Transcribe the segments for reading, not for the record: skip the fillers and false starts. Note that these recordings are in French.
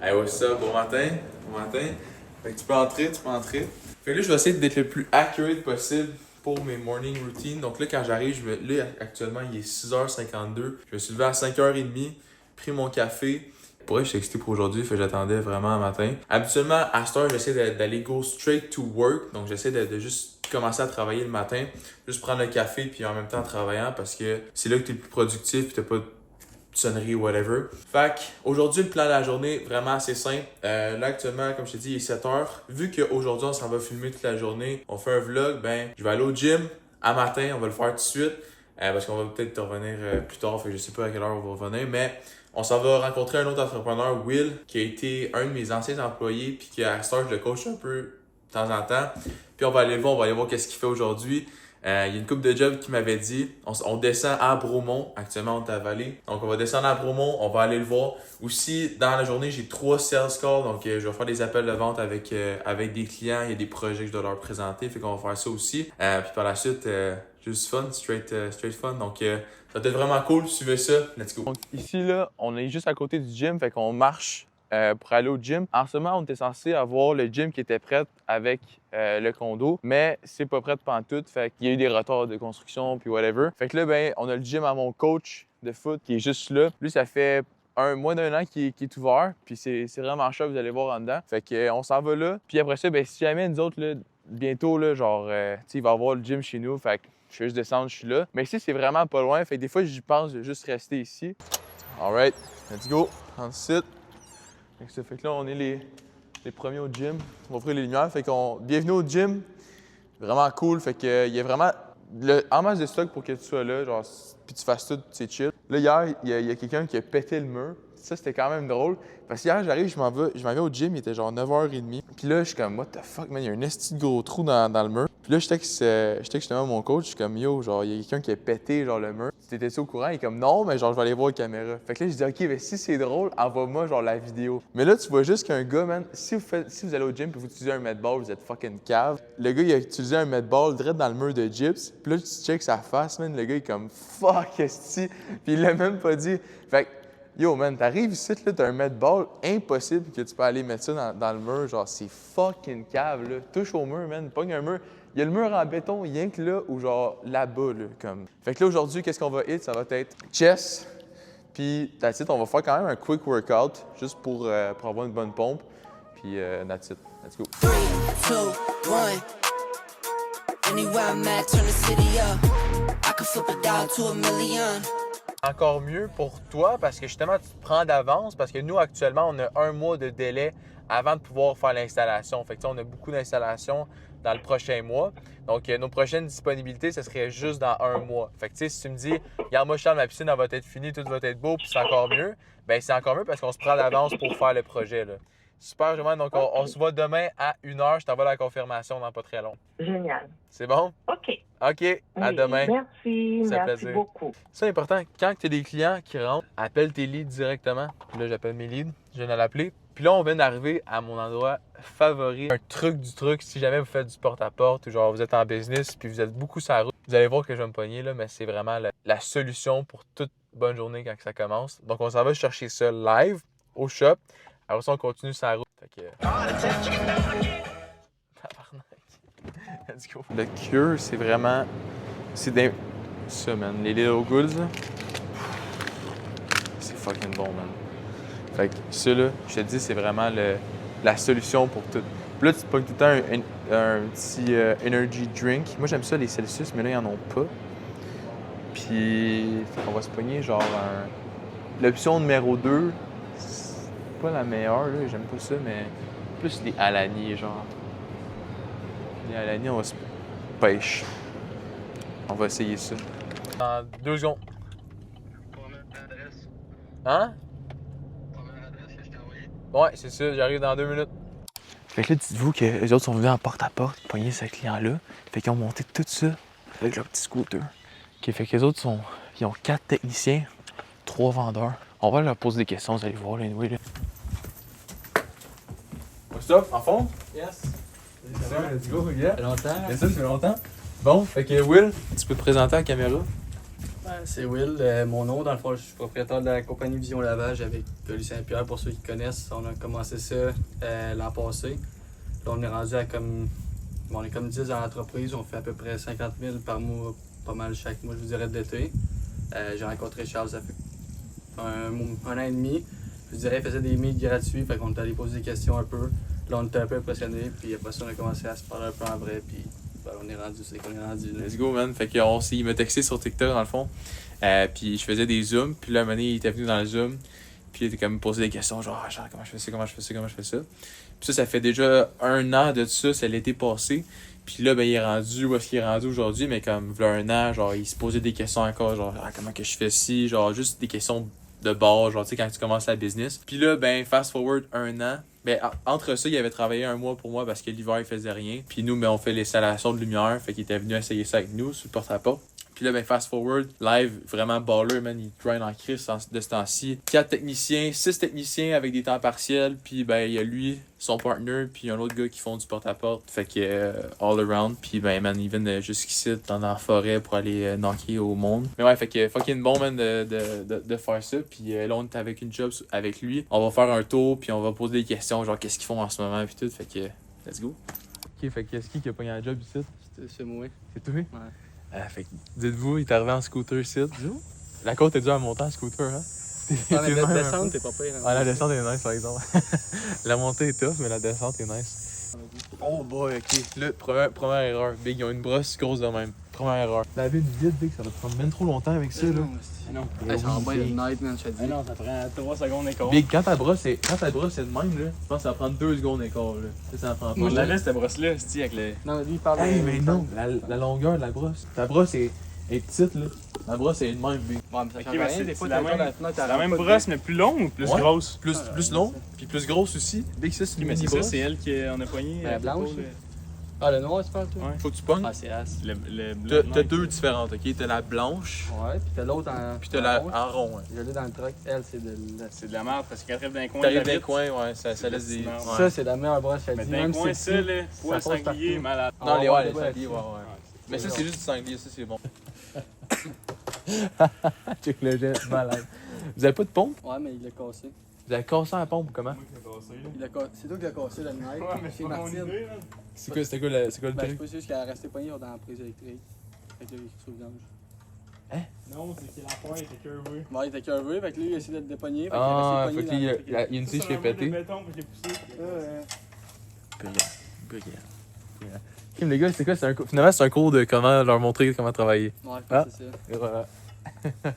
Hey, what's up? Bon matin. Bon matin. Fait que tu peux entrer. Fait que là, je vais essayer d'être le plus accurate possible pour mes morning routines. Donc là, quand j'arrive, là, actuellement, il est 6h52. Je me suis levé à 5h30, pris mon café. Pour vrai, je suis excité pour aujourd'hui, fait que j'attendais vraiment un matin. Habituellement, à cette heure, j'essaie d'aller go straight to work. Donc, j'essaie de juste commencer à travailler le matin, juste prendre le café, puis en même temps travaillant, parce que c'est là que tu es le plus productif, puis t'as pas de sonnerie ou whatever. Fait qu'aujourd'hui, le plan de la journée, vraiment assez simple. Là, actuellement, comme je t'ai dit, il est 7h. Vu qu'aujourd'hui, on s'en va filmer toute la journée, on fait un vlog, ben, je vais aller au gym à matin, on va le faire tout de suite. Parce qu'on va peut-être revenir plus tard, fait que je sais pas à quelle heure on va revenir, mais on s'en va rencontrer un autre entrepreneur, Will, qui a été un de mes anciens employés, puis qui à cette heure, je le coach un peu de temps en temps. Puis on va aller le voir, on va aller voir qu'est-ce qu'il fait aujourd'hui. Il y a une couple de jobs qui m'avait dit, on descend à Bromont, actuellement on est à Vallée. Donc on va descendre à Bromont, on va aller le voir. Aussi, dans la journée, j'ai 3 sales calls, donc je vais faire des appels de vente avec des clients, il y a des projets que je dois leur présenter, fait qu'on va faire ça aussi. Puis par la suite, juste fun, straight fun, donc ça va être vraiment cool, suivez ça, let's go. Donc ici là, on est juste à côté du gym, fait qu'on marche pour aller au gym. En ce moment, on était censé avoir le gym qui était prêt avec le condo, mais c'est pas prêt pantoute, fait qu'il y a eu des retards de construction puis whatever. Fait que là, ben, on a le gym à mon coach de foot qui est juste là. Lui, ça fait moins d'un an qui est ouvert, puis c'est vraiment cher, vous allez voir en dedans. Fait que on s'en va là. Puis après ça, ben, si jamais nous autres, là, bientôt, là, genre, tu sais, il va y avoir le gym chez nous, fait que je vais juste descendre, je suis là. Mais ici, c'est vraiment pas loin, fait que des fois, j'y pense de juste rester ici. Alright, let's go, on site. Fait que là, on est les premiers au gym. On va ouvrir les lumières. Fait qu'on bienvenue au gym. Vraiment cool. Fait que il y a vraiment en masse de stock pour que tu sois là, genre, puis tu fasses tout, c'est chill. Là, hier, il y a quelqu'un qui a pété le mur. Ça, c'était quand même drôle. Parce qu'hier, j'arrive, je m'en vais au gym, il était genre 9h30. Puis là, je suis comme, what the fuck, man, il y a un esti de gros trou dans le mur. Puis là, je texte justement mon coach, je suis comme, yo, genre, il y a quelqu'un qui a pété, genre, le mur. T'étais-tu au courant? Il est comme, non, mais genre, je vais aller voir la caméra. Fait que là, je dis, OK, mais si c'est drôle, envoie-moi, genre, la vidéo. Mais là, tu vois juste qu'un gars, man, si vous allez au gym et vous utilisez un medball, vous êtes fucking cave. Le gars, il a utilisé un medball direct dans le mur de gyps. Puis là, tu checkes sa face, man, le gars, il est comme, fuck, esti. Puis il l'a même pas dit. Fait que, yo, man, t'arrives ici, là, t'as un medball, impossible que tu peux aller mettre ça dans le mur. Genre, c'est fucking cave, là. Touche au mur, man, pogne un mur. Il y a le mur en béton, rien que là, ou genre là-bas, là, comme. Fait que là, aujourd'hui, qu'est-ce qu'on va hit? Ça va être chest, puis that's it. On va faire quand même un quick workout, juste pour avoir une bonne pompe. Puis that's it. Let's go. 3, 2, 1. Anywhere I'm at, turn the city up. I can flip a dial to a million. Encore mieux pour toi parce que justement, tu te prends d'avance parce que nous, actuellement, on a 1 mois de délai avant de pouvoir faire l'installation. Fait que on a beaucoup d'installations dans le prochain mois. Donc, nos prochaines disponibilités, ce serait juste dans 1 mois. Fait que, tu sais, si tu me dis, regarde, moi, Charles, ma piscine, elle va être finie, tout va être beau, puis c'est encore mieux, bien, c'est encore mieux parce qu'on se prend d'avance pour faire le projet, là. Super, Joanne. Donc, on se voit demain à 1h. Je t'envoie la confirmation dans pas très long. Génial. C'est bon? OK. OK. À Oui, demain. Merci. Ça fait Merci plaisir. beaucoup. C'est important. Quand tu as des clients qui rentrent, appelle tes leads directement. Là, j'appelle mes leads. Je viens de l'appeler. Puis là, on vient d'arriver à mon endroit favori. Un truc du truc. Si jamais vous faites du porte-à-porte ou genre vous êtes en business puis vous êtes beaucoup sur la route, vous allez voir que je vais me pogner, là, mais c'est vraiment la solution pour toute bonne journée quand ça commence. Donc, on s'en va chercher ça live au shop. Après ça, on continue sur la route. Fait que... Tabarnak. Let's go. Le cure, c'est vraiment... C'est des... Ça, man. Les Little Goods, là. C'est fucking bon, man. Fait que ça, là, je te dis, c'est vraiment la solution pour tout. Puis là, tu te pognes tout le temps un petit energy drink. Moi, j'aime ça, les Celsius, mais là, ils en ont pas. Puis, on va se pogner genre l'option numéro 2, c'est pas la meilleure, là. J'aime pas ça, mais plus les Alani, genre. Les Alani, on va se pêche. On va essayer ça. Dans 2 secondes. Hein? Ouais, c'est ça, j'arrive dans 2 minutes. Fait que là, dites-vous que les autres sont venus en porte-à-porte pogner ce client-là. Fait qu'ils ont monté tout ça avec leur petit scooter. OK, fait que les autres ils ont 4 techniciens, 3 vendeurs. On va leur poser des questions, vous allez voir, là, anyway, là. What's up, en fond? Yes. Ça va, let's go, yeah. Ça fait longtemps. Ça fait longtemps. Bon, fait que Will, tu peux te présenter à la caméra? C'est Will, mon nom. Dans le fond, je suis propriétaire de la compagnie Vision Lavage avec Colis Saint-Pierre, pour ceux qui connaissent. On a commencé ça l'an passé. Là, on est rendu à comme. Bon, on est comme 10 dans l'entreprise. On fait à peu près 50 000 par mois, pas mal chaque mois, je vous dirais, d'été. J'ai rencontré Charles, ça fait un an et demi. Je vous dirais, il faisait des meets gratuits, fait qu'on est allé poser des questions un peu. Là, on était un peu impressionnés, puis après ça, on a commencé à se parler un peu en vrai, puis ben, on est rendu, c'est qu'on est rendu là. Let's go, man. Fait il m'a texté sur TikTok, dans le fond. Puis je faisais des zooms. Puis là, un moment donné, il était venu dans le zoom. Puis il était comme posé des questions, genre, comment je fais ça, comment je fais ça, comment je fais ça. Puis ça fait déjà 1 an de ça, c'est l'été passé. Puis là, ben, il est rendu où est-ce qu'il est rendu aujourd'hui, mais comme, il y a 1 an, genre, il se posait des questions encore, genre, comment que je fais ci, genre, juste des questions de base, genre, tu sais, quand tu commences la business. Puis là, ben, fast forward 1 an. Ben, entre ça, il avait travaillé 1 mois pour moi parce que l'hiver, il faisait rien. Puis nous, ben, on fait l'installation de lumière, fait qu'il était venu essayer ça avec nous, sur le porte-à-porte. Puis là, ben, fast forward, live, vraiment baller, man, il grind en crise de ce temps-ci. 4 techniciens, 6 techniciens avec des temps partiels, puis ben, il y a lui, son partner, puis un autre gars qui font du porte-à-porte. Fait que, all around, puis ben, man, ils viennent jusqu'ici, dans la forêt pour aller knocker au monde. Mais ouais, fait que, fucking bon, man, de faire ça. Puis là, on est avec une job avec lui. On va faire un tour, puis on va poser des questions, genre, qu'est-ce qu'ils font en ce moment, puis tout. Fait que, let's go. Ok, fait que, qui a pogné la job ici? C'est moi. C'est toi? Ouais. Fait que, dites-vous, il est arrivé en scooter ici. La côte est dure à monter en scooter, hein? Ouais, mais la descente, t'es pas pire. Hein, ouais, la descente est nice, par exemple. La montée est tough, mais la descente est nice. Oh boy, ok. Là, première erreur. Big, ils ont une brosse grosse de même. Première erreur. Laver du vide, Big, ça va te prendre même trop longtemps avec ça, là. Non, ça va bien une night, man, je te dis. Non, ça prend 3 secondes et quart. Big, quand ta brosse est de même, là, je pense que ça va prendre 2 secondes et quart, là. Ça en prend pas. Moi, je l'avais cette brosse-là, c'est avec le. Non, lui, il parle Hey, mais non, la longueur de la brosse. Ta brosse est petite, là. La brosse est de même, Big. Ouais, mais ça Ok, change mais rien, des fois, c'est t'as la encore même- la fenêtre, C'est la même brosse, mais plus longue ou plus Ouais. grosse? Plus long, puis plus grosse aussi. Big, ça, c'est Ok, une mais c'est mini ça, brosse. c'est elle qu'on a poigné. La blanche, Ah, le noir, tu parles, toi? Ouais. Faut que tu pognes. Ah, c'est as. Le T'as bleu. 2 différentes, ok? T'as la blanche, Ouais, pis t'as l'autre en. puis t'as la rond. en rond, ouais. Je l'ai dans le truck, elle, c'est de. C'est de la merde parce que quand t'arrives dans un coin, T'arrives t'as dans les vite. coins, ouais, ça laisse des. Ouais. Ça, c'est la meilleure brosse, je te Mais dis. dans un Même coin, si ça, c'est là, poil ça passe sanglier, partout. malade. Non, les ouais, les ouais, sangliers, ouais. Mais ça, c'est juste du sanglier, ça, c'est bon. Check le jet, malade. Vous avez pas de pompe? Ouais, mais il l'a cassé. Vous avez cassé la pompe ou comment? C'est toi qui l'as cassé la night. Ouais, mais Chez c'est pas mon Martine. idée, là. C'est quoi le Ben, je sais truc? pas si c'est juste qu'elle a resté poignée dans la prise électrique. Fait que là, il est sur le vidange. Non, c'est que la pointe était curvée. Bon, il était curvé, fait que lui, il a essayé de le dépogner. Ah, fait fait qu'il qu'il y est resté a une tige qui est pétée. béton, puis j'ai poussé. Brillant. Kim, les gars, c'est quoi? Finalement, c'est un cours de comment leur montrer comment travailler. pogné. Ouais, Ah. c'est ça. Et voilà.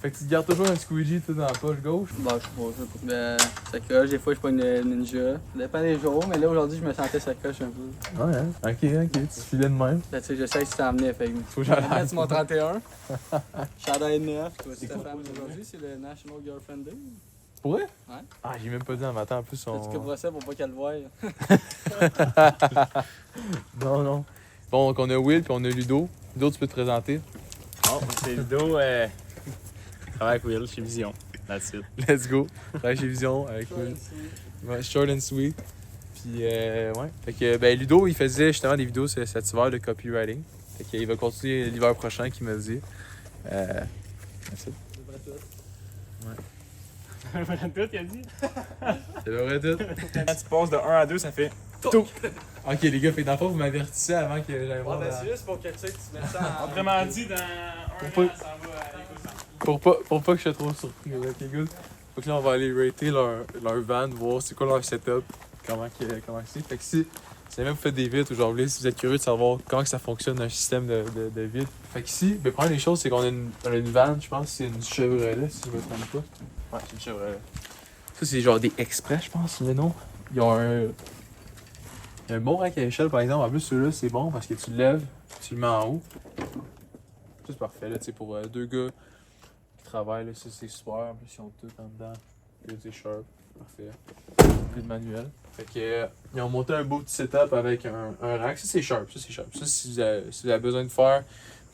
Fait que tu gardes toujours un squeegee tout dans la poche gauche. Bon, je sais pas. Ça coche, des fois, je pogne le ninja. Ça dépend des jours, mais là, aujourd'hui, je me sentais ça coche un peu. Ouais, hein? Ok, tu filais de même. Là, tu sais, je sais que tu t'en venais, fait que. Faut que j'arrête. Mettre mon 31. Chandail 9. C'est C'est quoi? ta femme aujourd'hui, c'est le National Girlfriend Day. Pour vrai? Ouais. Ah, j'ai même pas dit en matin en plus. T'as dit que pour ça pour pas qu'elle le voie. Non, non. Bon, donc on a Will puis on a Ludo. Ludo, tu peux te présenter. Bon, c'est Ludo. Je travaille avec Will chez Vision. That's it. Let's go. Travaille chez Vision avec Will. Ouais, short and sweet. Puis, ouais. Fait que, ben, Ludo, il faisait justement des vidéos cet hiver de copywriting. Fait qu'il va continuer l'hiver prochain, qu'il m'a dit. That's it. Tout, il a dit. C'est vrai tout. Quand tu passes de 1 à 2, ça fait. Tout. Ok, les gars, fait dans le fond, vous m'avertissez avant que j'aille voir. c'est juste pour que tu sais que tu mets ça en. Autrement dit, dans 1 an, Pour ça va aller. Pour pas que je sois trop surpris. Ok, good. Fait que là, on va aller rater leur van, voir c'est quoi leur setup, comment c'est. Fait que si même vous faites des vitres ou genre, si vous êtes curieux de savoir comment que ça fonctionne un système de vitres. Fait que ici, ben, première des choses, c'est qu'on a une van, je pense que c'est une Chevrolet, si je me trompe pas. Ouais, c'est une Chevrolet. Ça, c'est genre des Express, je pense, le nom. Ils ont un bon rack à échelle, par exemple. En plus, celui-là, c'est bon parce que tu le lèves, tu le mets en haut. Ça, c'est parfait, là, tu sais, pour 2 gars qui travaillent, là, ça, c'est super. En plus, ils ont tout en dedans. Là, c'est sharp. Parfait. Plus de manuel. Fait que, ils ont monté un beau petit setup avec un rack. Ça, c'est sharp. Ça, si vous avez besoin de faire,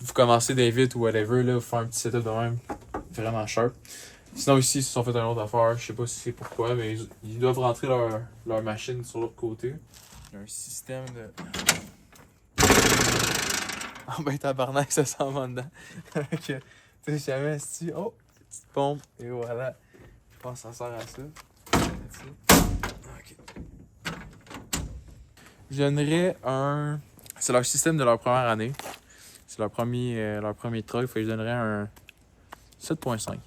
vous commencez des vitres ou whatever, là, vous faire un petit setup de même. Vraiment sharp. Sinon, ici, ils se sont fait une autre affaire. Je sais pas si c'est pourquoi, mais ils doivent rentrer leur machine sur l'autre côté. Il y a un système de. Ah ben tabarnak, ça s'en va dedans. Fait Tu sais, jamais si. Oh, petite pompe. Et voilà. Je pense que ça sert à ça. Ok. Je donnerais un. C'est leur système de leur première année. C'est leur premier truck. Fait que je donnerais un 7.5.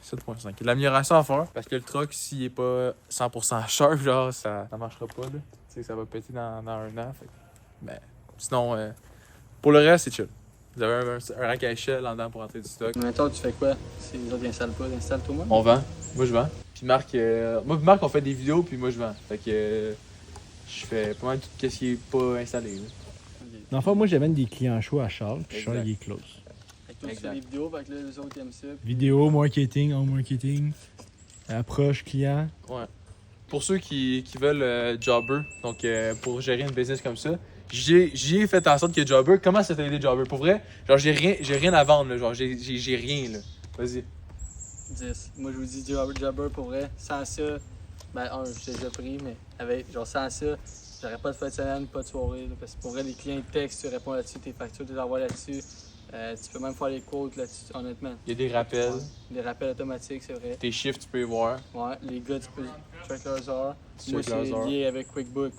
7.5. Il y a de l'amélioration à faire parce que le truck, s'il est pas 100% sharp, genre, ça marchera pas. Là. Tu sais, ça va péter dans un an. Fait que, ben, sinon, pour le reste, c'est chill. Vous avez un rack à échelle en dedans pour entrer du stock. Maintenant, tu fais quoi? Si les autres installent pas, installe tout le monde? On vend. Moi, je vends. Puis Marc, moi et Marc, on fait des vidéos, puis moi, je vends. Fait que je fais pas mal tout ce qui est pas installé. Là. Dans le fond, moi, j'amène des clients chauds à Charles, puis Charles, Exact. il est close. Fait que toi, tu Exact. fais des vidéos, fait que là, les autres aiment ça. Vidéo, marketing, home marketing, approche client. Ouais. Pour ceux qui veulent Jobber, donc pour gérer une business comme ça, j'y ai fait en sorte que Jobber, comment ça t'a aidé Jobber? Pour vrai, genre j'ai rien à vendre, là, genre j'ai rien là. Vas-y. 10. Moi, je vous dis Jobber pour vrai. Sans ça, ben, je t'ai déjà pris, mais avec, genre, sans ça, j'aurais pas de fin de semaine, pas de soirée. Là, parce que pour vrai, les clients ils textent, tu réponds là-dessus, tes factures, tu les envoies là-dessus. Tu peux même faire les quotes là-dessus, honnêtement. Il y a des rappels, Des rappels automatiques, c'est vrai. tes chiffres tu peux y voir. Ouais, les gars, tu peux check leurs heures. Tu Moi, check leurs c'est heures. lié avec QuickBook,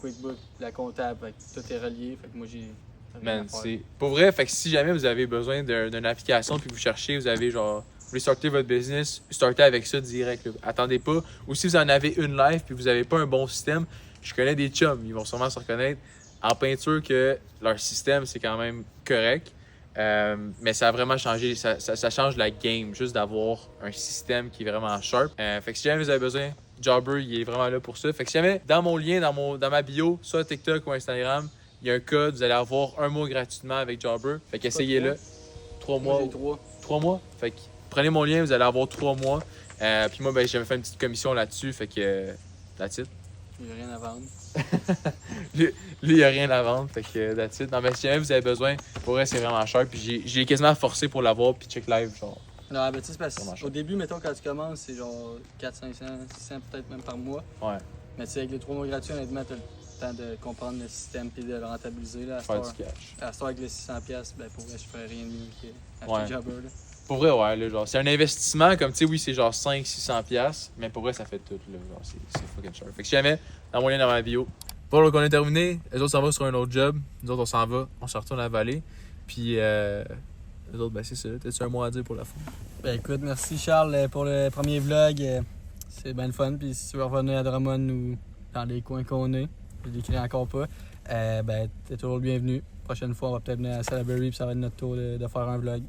la comptable, fait que tout est relié. Fait que moi, j'ai. rien à Man, faire. c'est. Pour vrai, fait que si jamais vous avez besoin d'une application puis vous cherchez, vous avez genre restarter votre business, startez avec ça direct. Là. Attendez pas. Ou si vous en avez une live puis vous avez pas un bon système, je connais des chums, ils vont sûrement se reconnaître en peinture que leur système c'est quand même correct. Mais ça a vraiment changé, ça change la game, juste d'avoir un système qui est vraiment sharp. Fait que si jamais vous avez besoin, Jobber, il est vraiment là pour ça. Fait que si jamais, dans mon lien, dans ma bio, soit TikTok ou Instagram, il y a un code, vous allez avoir un mois gratuitement avec Jobber. Fait qu'essayez-le. 3 Moi, mois. j'ai 3. 3 mois. Fait que prenez mon lien, vous allez avoir 3 mois. Puis moi, ben, j'avais fait une petite commission là-dessus. Fait que, that's it. J'ai rien à vendre. Lui, il n'y a rien à vendre, fait que that's it. Non, mais si jamais vous avez besoin, pour vrai, c'est vraiment cher. Puis j'ai quasiment forcé pour l'avoir, puis check live, genre. Non, ben tu sais, c'est parce Vraiment cher. qu'au début, mettons, quand tu commences, c'est genre 400, 500, 600 peut-être même par mois. Ouais, Mais tu sais, avec les 3 mois gratuits, honnêtement, t'as le temps de comprendre le système et de le rentabiliser. Là, faire du cash. à ce temps, avec les 600$, ben pour vrai, je ferais rien de mieux qu'acheter Ouais. Jobber. Là. Pour vrai, ouais, là, genre, c'est un investissement, comme tu sais, oui, c'est genre 500-600$, mais pour vrai, ça fait tout, là. Genre, c'est fucking cher. Fait que si jamais, dans mon lien dans ma bio. Bon, donc on est terminé. Les autres s'en vont sur un autre job. Nous autres, on s'en va. On se retourne à la vallée. Puis, les autres, ben c'est ça. T'as-tu un mot à dire pour la fin? Ben écoute, merci Charles pour le premier vlog. C'est bien le fun. Puis si tu veux revenir à Drummond ou dans les coins qu'on est, je l'écris encore pas, ben t'es toujours le bienvenu. Prochaine fois, on va peut-être venir à Salaberry puis ça va être notre tour de faire un vlog.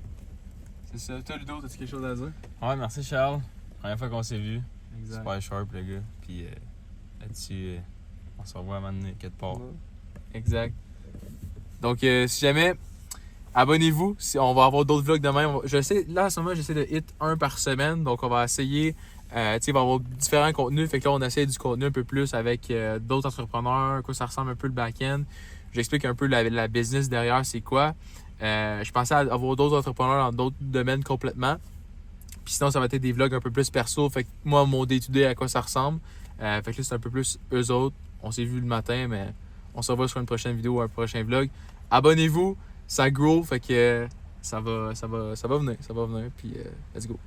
C'est ça. Toi, Ludo, t'as-tu quelque chose à dire? Ouais, merci Charles. Première fois qu'on s'est vu. Exact. Super sharp, le gars. Puis là-dessus, on se revoit à un moment donné, quelque part. Exact. Donc, si jamais, abonnez-vous. On va avoir d'autres vlogs de même. Là, en ce moment, j'essaie de hit un par semaine. Donc, on va essayer. Tu sais, il va y avoir différents contenus. Fait que là, on essaie du contenu un peu plus avec d'autres entrepreneurs. Quoi, ça ressemble un peu le back-end. J'explique un peu la business derrière, c'est quoi. Je pensais avoir d'autres entrepreneurs dans d'autres domaines complètement. Puis sinon, ça va être des vlogs un peu plus perso. Fait que moi, mon day-to-day, à quoi ça ressemble. Fait que là, c'est un peu plus eux autres. On s'est vu le matin, mais on se revoit sur une prochaine vidéo ou un prochain vlog. Abonnez-vous, ça grow, fait que ça va venir. Puis let's go.